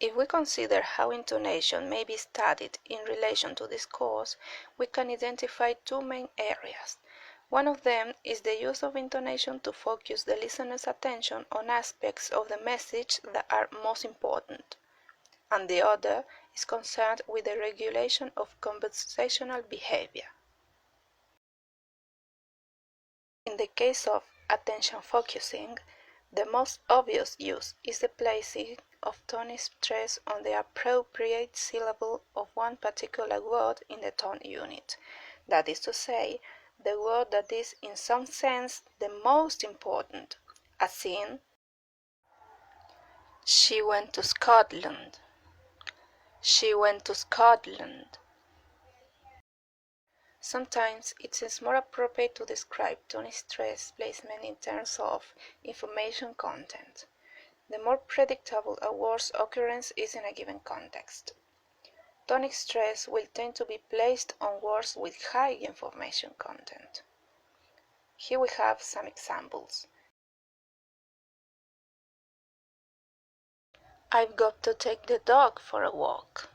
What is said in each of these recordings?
If we consider how intonation may be studied in relation to discourse, we can identify two main areas. One of them is the use of intonation to focus the listener's attention on aspects of the message that are most important, and the other is concerned with the regulation of conversational behavior. In the case of attention focusing, the most obvious use is the placing of tonic stress on the appropriate syllable of one particular word in the tone unit, that is to say, the word that is in some sense the most important, as in, she went to Scotland. She went to Scotland. Sometimes it is more appropriate to describe tonic stress placement in terms of information content. The more predictable a word's occurrence is in a given context. Tonic stress will tend to be placed on words with high information content. Here we have some examples. I've got to take the dog for a walk.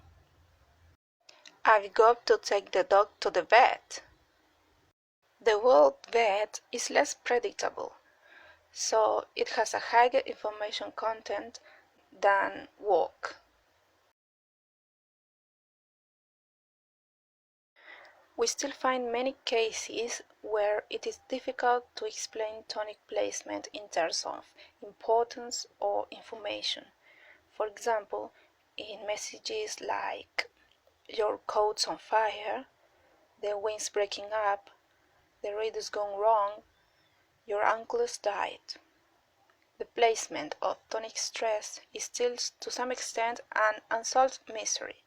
I've got to take the dog to the vet. The word vet is less predictable, so it has a higher information content than walk. We still find many cases where it is difficult to explain tonic placement in terms of importance or information. For example, in messages like your coat's on fire, the wind's breaking up, the radio's gone wrong, your uncle's died. The placement of tonic stress is still to some extent an unsolved mystery,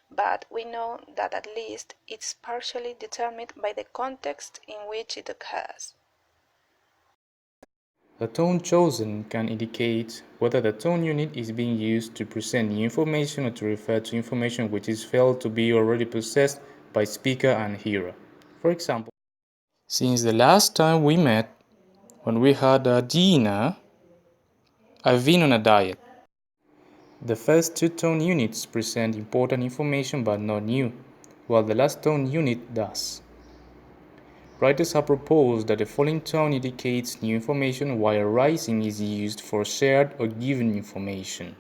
but we know that at least it's partially determined by the context in which it occurs. The tone chosen can indicate whether the tone unit is being used to present new information or to refer to information which is felt to be already possessed by speaker and hearer. For example, since the last time we met, when we had a dinner, I've been on a diet. The first two tone units present important information but not new, while the last tone unit does. Writers have proposed that the falling tone indicates new information while rising is used for shared or given information.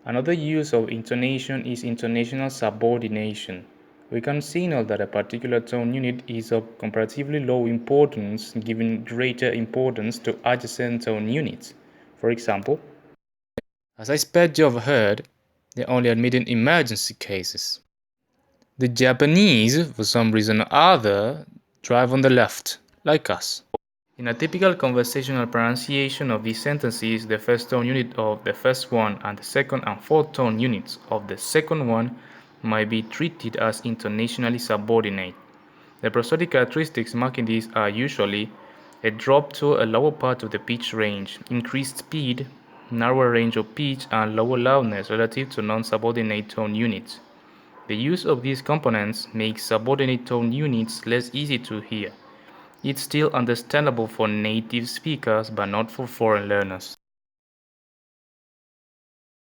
Another use of intonation is intonational subordination. We can signal that a particular tone unit is of comparatively low importance giving greater importance to adjacent tone units. For example, as I expect you have heard, they're only admitting emergency cases. The Japanese, for some reason or other, drive on the left, like us. In a typical conversational pronunciation of these sentences, the first tone unit of the first one and the second and fourth tone units of the second one might be treated as intonationally subordinate. The prosodic characteristics marking this are usually a drop to a lower part of the pitch range, increased speed, narrower range of pitch, and lower loudness relative to non-subordinate tone units. The use of these components makes subordinate tone units less easy to hear. It's still understandable for native speakers but not for foreign learners.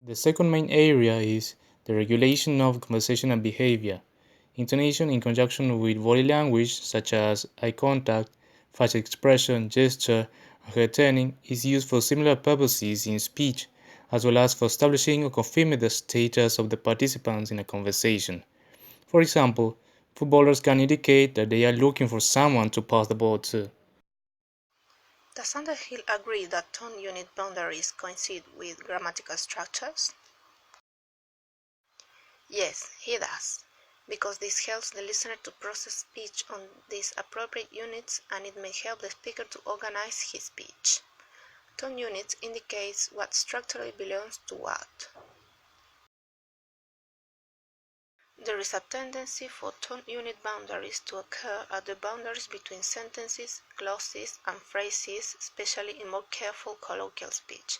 The second main area is the regulation of conversational behavior. Intonation in conjunction with body language such as eye contact, facial expression, gesture, and head turning is used for similar purposes in speech, as well as for establishing or confirming the status of the participants in a conversation. For example, footballers can indicate that they are looking for someone to pass the ball to. Does Underhill agree that tone unit boundaries coincide with grammatical structures? Yes, he does, because this helps the listener to process speech on these appropriate units and it may help the speaker to organize his speech. Tone units indicates what structurally belongs to what. There is a tendency for tone unit boundaries to occur at the boundaries between sentences, clauses, and phrases, especially in more careful colloquial speech.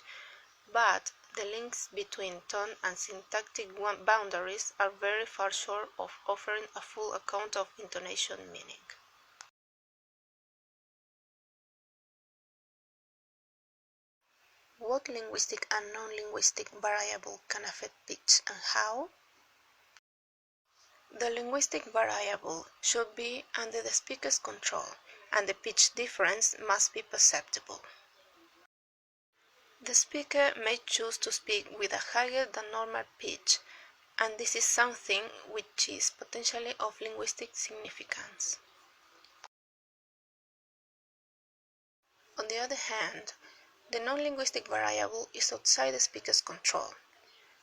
But the links between tone and syntactic boundaries are very far short of offering a full account of intonation meaning. What linguistic and non-linguistic variable can affect pitch and how? The linguistic variable should be under the speaker's control, and the pitch difference must be perceptible. The speaker may choose to speak with a higher than normal pitch, and this is something which is potentially of linguistic significance. On the other hand, the non-linguistic variable is outside the speaker's control.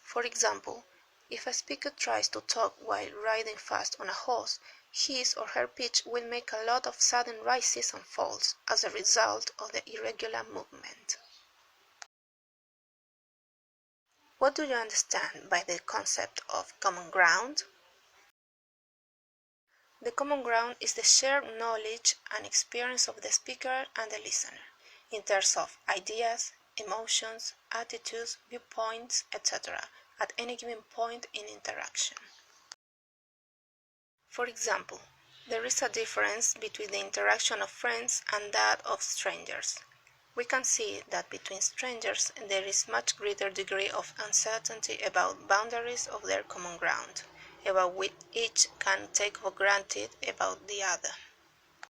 For example, if a speaker tries to talk while riding fast on a horse, his or her pitch will make a lot of sudden rises and falls as a result of the irregular movement. What do you understand by the concept of common ground? The common ground is the shared knowledge and experience of the speaker and the listener, in terms of ideas, emotions, attitudes, viewpoints, etc., at any given point in interaction. For example, there is a difference between the interaction of friends and that of strangers. We can see that between strangers there is much greater degree of uncertainty about boundaries of their common ground, about which each can take for granted about the other.